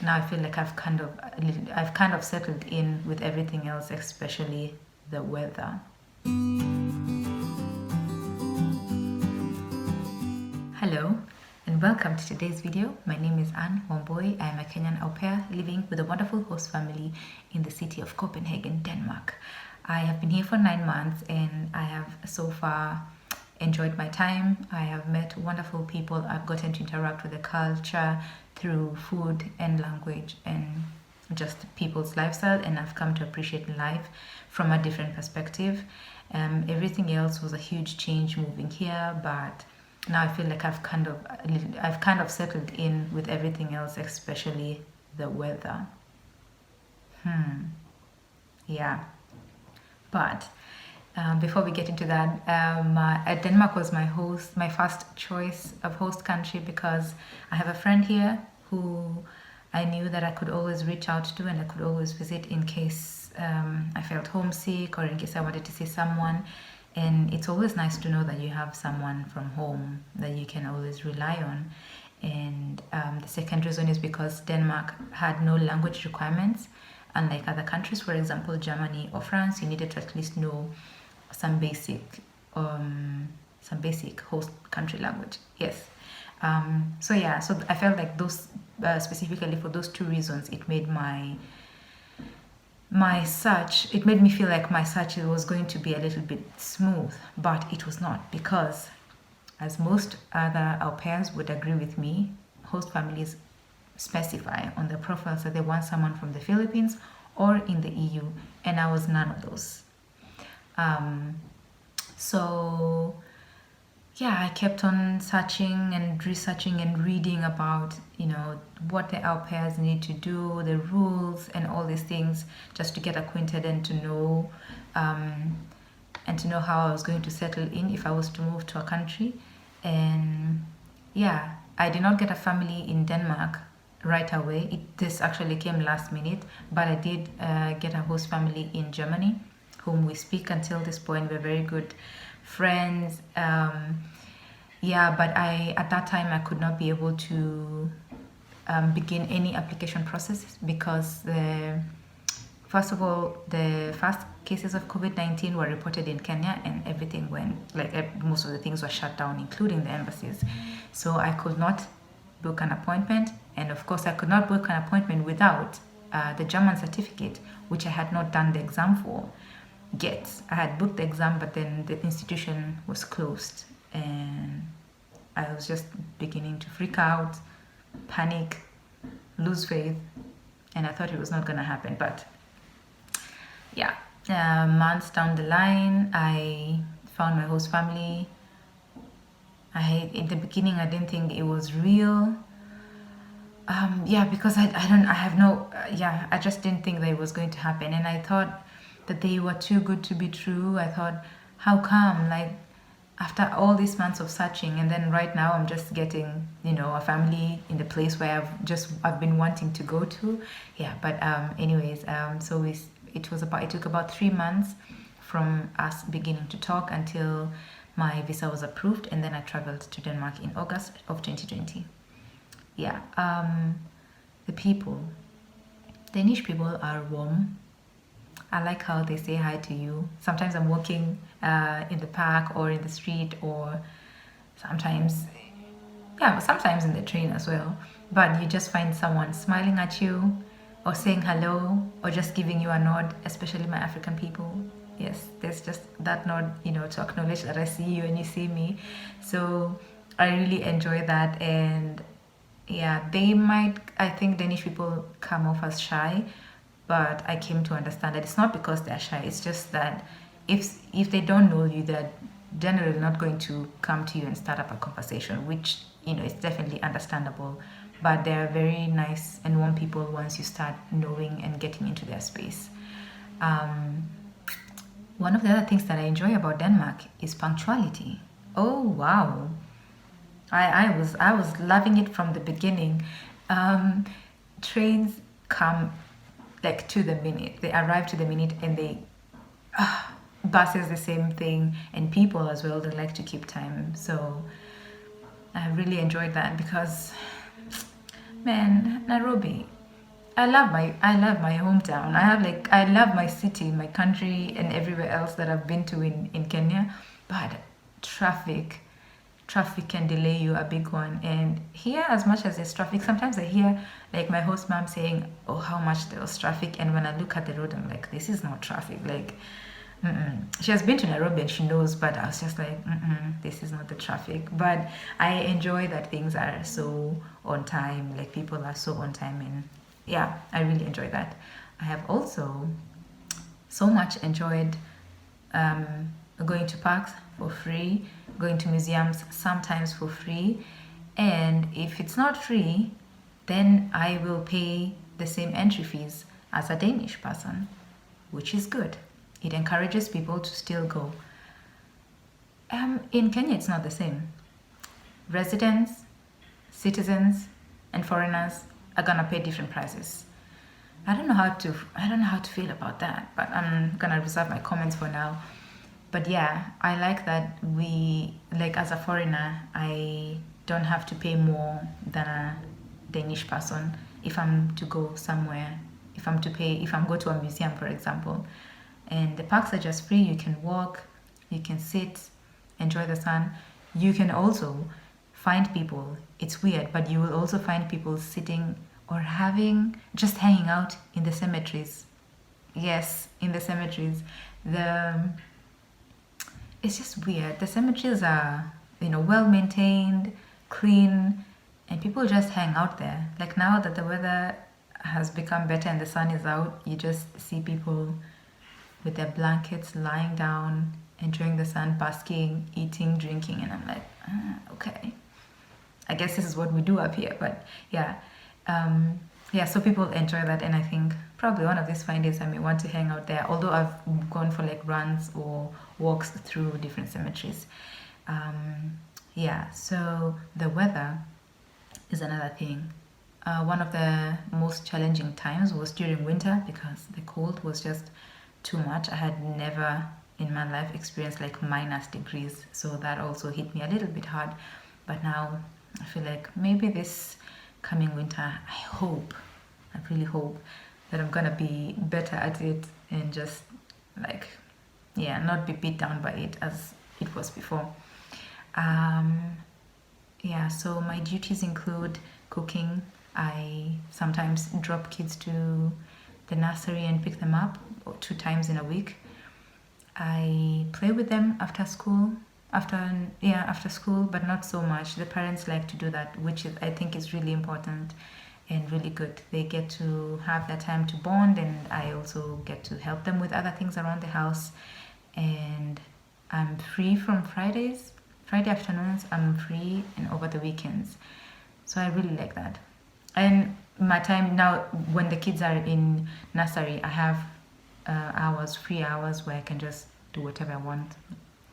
now I feel like I've kind of settled in with everything else, especially the weather. Hello and welcome to today's video. My name is Anne Wamboy. I am a Kenyan au pair living with a wonderful host family in the city of Copenhagen, Denmark. I have been here for 9 months and I have so far enjoyed my time. I have met wonderful people. I've gotten to interact with the culture through food and language and just people's lifestyle, and I've come to appreciate life from a different perspective. Everything else was a huge change moving here, but now I feel like I've kind of settled in with everything else, especially the weather. Yeah, but before we get into that, Denmark was my first choice of host country because I have a friend here who I knew that I could always reach out to and I could always visit in case I felt homesick or in case I wanted to see someone. And it's always nice to know that you have someone from home that you can always rely on. And the second reason is because Denmark had no language requirements. Unlike other countries, for example, Germany or France, you needed to at least know some basic host country language. Yes. So I felt like those specifically for those two reasons, it made it made me feel like my search was going to be a little bit smooth, but it was not, because as most other au pairs would agree with me, host families specify on their profiles that they want someone from the Philippines or in the EU, and I was none of those. So yeah, I kept on searching and researching and reading about, what the au pairs need to do, the rules and all these things, just to get acquainted and to know how I was going to settle in if I was to move to a country. And yeah, I did not get a family in Denmark right away. This actually came last minute, but I did get a host family in Germany, whom we speak until this point. We're very good friends. But at that time I could not be able to begin any application process because first of all, the first cases of COVID-19 were reported in Kenya, and everything went, most of the things were shut down, including the embassies. So I could not book an appointment, and of course I could not book an appointment without the German certificate, which I had not done the exam for yet. I had booked the exam, but then the institution was closed, and I was just beginning to freak out, panic, lose faith, and I thought it was not going to happen. But yeah, months down the line, I found my host family. In the beginning, I didn't think it was real. Because I just didn't think that it was going to happen, and I thought that they were too good to be true. I thought, how come? Like, after all these months of searching, and then right now I'm just getting, a family in the place where I've been wanting to go to. Yeah, but it took about 3 months from us beginning to talk until my visa was approved, and then I traveled to Denmark in August of 2020. Yeah, Danish people are warm. I like how they say hi to you. Sometimes I'm walking in the park or in the street, or sometimes in the train as well. But you just find someone smiling at you or saying hello or just giving you a nod, especially my African people. Yes, there's just that nod, to acknowledge that I see you and you see me. So I really enjoy that. And yeah, I think Danish people come off as shy, but I came to understand that it's not because they're shy. It's just that if they don't know you, they're generally not going to come to you and start up a conversation, which is definitely understandable. But they're very nice and warm people once you start knowing and getting into their space. One of the other things that I enjoy about Denmark is punctuality. Oh wow, I was loving it from the beginning. Trains come like to the minute. They arrive to the minute, and they buses the same thing, and people as well, they like to keep time. So I really enjoyed that because, man, Nairobi, I love my hometown. I love my city, my country, and everywhere else that I've been to in Kenya. But traffic, traffic can delay you a big one. And here, as much as there's traffic, sometimes I hear like my host mom saying, "Oh, how much there was traffic," and when I look at the road, I'm like, "This is not traffic." Like, mm-mm. She has been to Nairobi and she knows, but I was just like, this is not the traffic. But I enjoy that things are so on time, like people are so on time, and yeah, I really enjoy that. I have also so much enjoyed um, going to parks for free, going to museums sometimes for free, and if it's not free, then I will pay the same entry fees as a Danish person, which is good. It encourages people to still go. In Kenya, it's not the same. Residents, citizens, and foreigners are gonna pay different prices. I don't know how to feel about that, but I'm gonna reserve my comments for now. But yeah, I like that as a foreigner, I don't have to pay more than a Danish person if I'm to go somewhere. If I'm go to a museum, for example, and the parks are just free. You can walk, you can sit, enjoy the sun. You can also find people. It's weird, but you will also find people sitting or just hanging out in the cemeteries. Yes, in the cemeteries. The It's just weird. The cemeteries are, well maintained, clean, and people just hang out there. Like now that the weather has become better and the sun is out, you just see people with their blankets lying down, enjoying the sun, basking, eating, drinking, and I'm like, okay. I guess this is what we do up here, but yeah. So people enjoy that, and I think probably one of these fine days I may want to hang out there, although I've gone for like runs or walks through different cemeteries. So the weather is another thing. One of the most challenging times was during winter because the cold was just too much. I had never in my life experienced like minus degrees, so that also hit me a little bit hard. But now I feel like maybe this coming winter, I really hope that I'm gonna be better at it and just not be beat down by it as it was before. So my duties include cooking. I sometimes drop kids to the nursery and pick them up 2 times in a week. I play with them after school, but not so much. The parents like to do that, which I think is really important and really good. They get to have that time to bond, and I also get to help them with other things around the house. And I'm free from Friday afternoons. I'm free, and over the weekends. So I really like that. And my time now, when the kids are in nursery, I have free hours where I can just do whatever I want.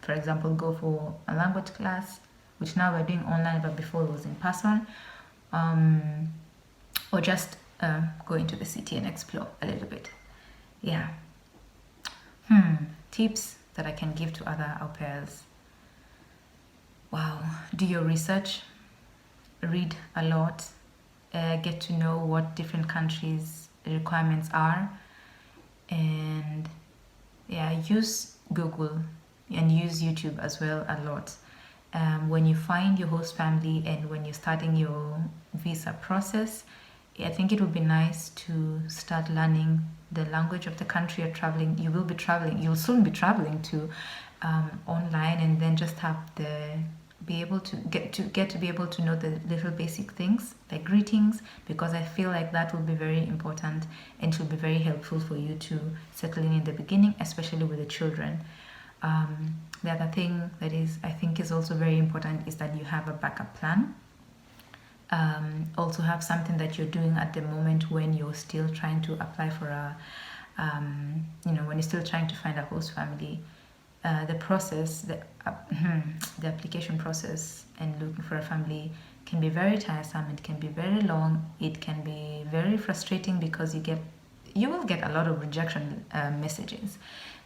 For example, go for a language class, which now we're doing online, but before it was in person. Or just go into the city and explore a little bit. Yeah. Tips that I can give to other au pairs. Wow. Do your research. Read a lot. Get to know what different countries' requirements are. And use Google and use YouTube as well a lot. When you find your host family and when you're starting your visa process, I think it would be nice to start learning the language of the country you're traveling. You'll soon be traveling to online, and then just have be able to be able to know the little basic things like greetings, because I feel like that will be very important and it will be very helpful for you to settle in the beginning, especially with the children. The other thing that I think is also very important is that you have a backup plan. Also have something that you're doing at the moment when you're still trying to apply for when you're still trying to find a host family. The application process and looking for a family can be very tiresome. It can be very long. It can be very frustrating because you will get a lot of rejection messages,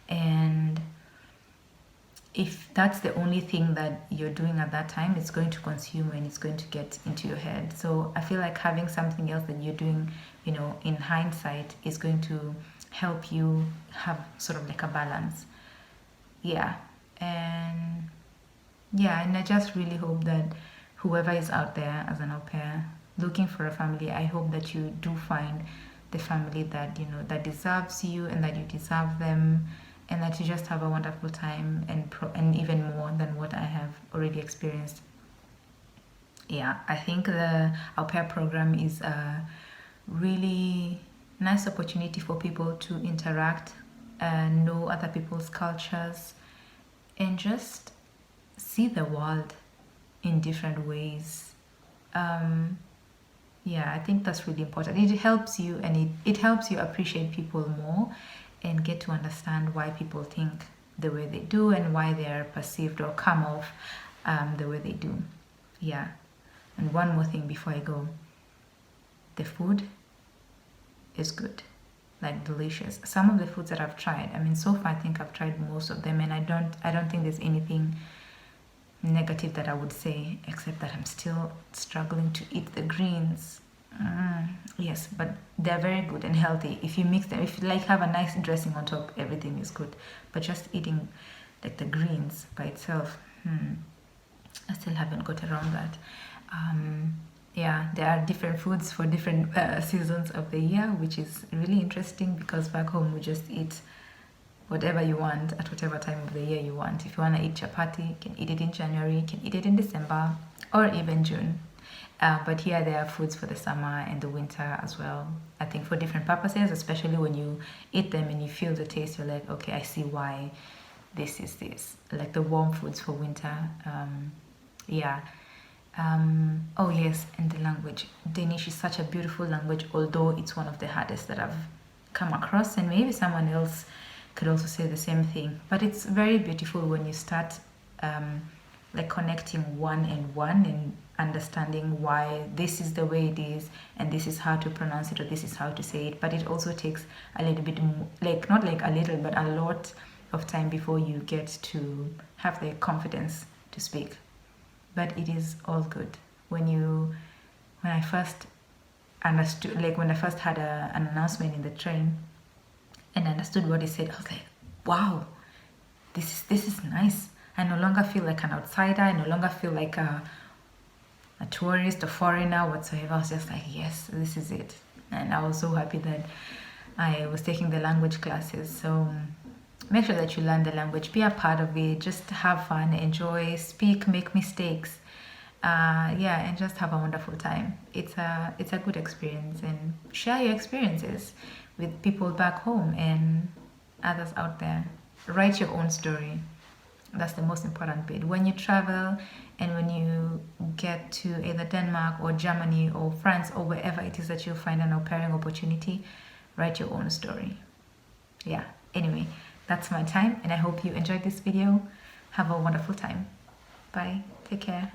and if that's the only thing that you're doing at that time, it's going to consume and it's going to get into your head. So I feel like having something else that you're doing, you know, in hindsight is going to help you have sort of like a balance. Yeah. And yeah, and I just really hope that whoever is out there as an au pair looking for a family, I hope that you do find the family that, you know, that deserves you and that you deserve them, and that you just have a wonderful time, and even more than what I have already experienced. Yeah, I think the au pair program is a really nice opportunity for people to interact and know other people's cultures and just see the world in different ways. Yeah, I think that's really important. It helps you, and it helps you appreciate people more and get to understand why people think the way they do and why they are perceived or come off the way they do. Yeah. And one more thing before I go, the food is good, like delicious. Some of the foods that I've tried, I mean, so far I think I've tried most of them, and I don't think there's anything negative that I would say, except that I'm still struggling to eat the greens. Yes, but they're very good and healthy. If you mix them, if you like have a nice dressing on top, everything is good. But just eating like the greens by itself, I still haven't got around that. Yeah, there are different foods for different seasons of the year, which is really interesting, because back home we just eat whatever you want at whatever time of the year you want. If you want to eat chapati, you can eat it in January, you can eat it in December, or even June. But here there are foods for the summer and the winter as well. I think for different purposes, especially when you eat them and you feel the taste, you're like, okay, I see why this is this. Like the warm foods for winter. Yeah. Oh yes, and the language. Danish is such a beautiful language, although it's one of the hardest that I've come across, and maybe someone else could also say the same thing. But it's very beautiful when you start like connecting one and understanding why this is the way it is, and this is how to pronounce it, or this is how to say it. But it also takes a little bit more, like not like a little, but a lot of time before you get to have the confidence to speak. But it is all good. When I first understood, like when I first had an announcement in the train and understood what he said, I was like, wow, this is nice. I no longer feel like an outsider. I no longer feel like a tourist, a foreigner, whatsoever. I was just like, yes, this is it. And I was so happy that I was taking the language classes. So make sure that you learn the language, be a part of it, just have fun, enjoy, speak, make mistakes. Yeah, and just have a wonderful time. It's a good experience, and share your experiences with people back home and others out there. Write your own story. That's the most important bit. When you travel and when you get to either Denmark or Germany or France or wherever it is that you'll find an au pairing opportunity, write your own story. Yeah, anyway, that's my time, and I hope you enjoyed this video. Have a wonderful time. Bye. Take care.